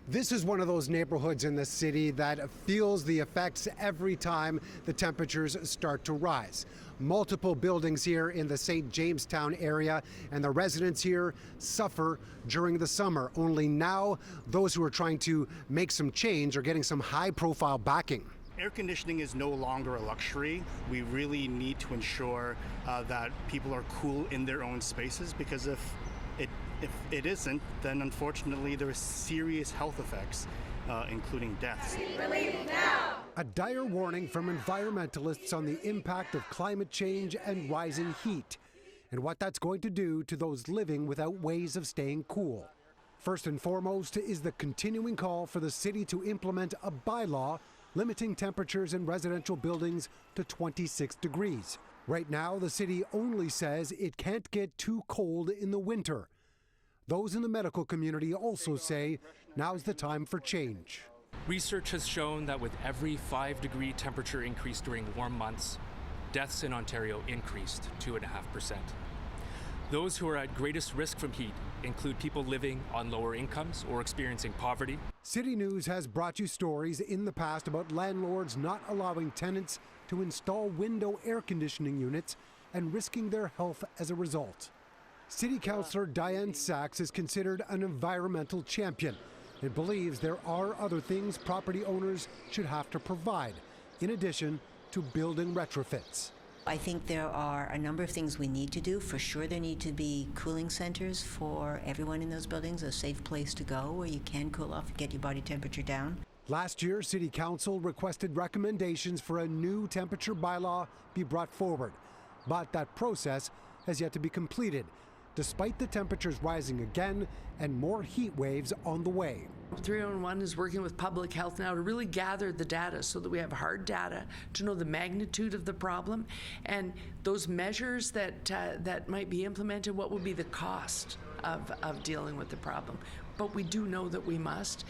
This is one of those neighborhoods in the city that feels the effects every time the temperatures start to rise. Multiple buildings here in the St. Jamestown area, and the residents here suffer during the summer. Only now, those who are trying to make some change are getting some high-profile backing. Air conditioning is no longer a luxury. We really need to ensure that people are cool in their own spaces, because if it isn't, then unfortunately there are serious health effects, including deaths. Relief now! A dire warning from environmentalists on the impact of climate change and rising heat, and what that's going to do to those living without ways of staying cool. First and foremost is the continuing call for the city to implement a bylaw limiting temperatures in residential buildings to 26 degrees. Right now, the city only says it can't get too cold in the winter. Those in the medical community also say now's the time for change. Research has shown that with every 5-degree temperature increase during warm months, deaths in Ontario increased 2.5%. Those who are at greatest risk from heat include people living on lower incomes or experiencing poverty. CityNews has brought you stories in the past about landlords not allowing tenants to install window air conditioning units and risking their health as a result. City Councillor Diane Sachs is considered an environmental champion and believes there are other things property owners should have to provide, in addition to building retrofits. I think there are a number of things we need to do. For sure, there need to be cooling centers for everyone in those buildings, a safe place to go where you can cool off and get your body temperature down. Last year, City Council requested recommendations for a new temperature bylaw be brought forward, but that process has yet to be completed, despite the temperatures rising again and more heat waves on the way. 311 is working with public health now to really gather the data so that we have hard data to know the magnitude of the problem and those measures that might be implemented, what would be the cost of dealing with the problem. But we do know that we must.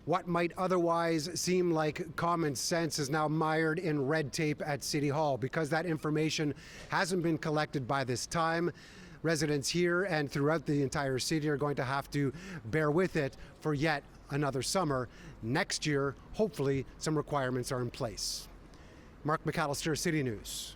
What might otherwise seem like common sense is now mired in red tape at City Hall. Because that information hasn't been collected by this time, residents here and throughout the entire city are going to have to bear with it for yet another summer. Next year, hopefully, some requirements are in place. Mark McAllister, City News.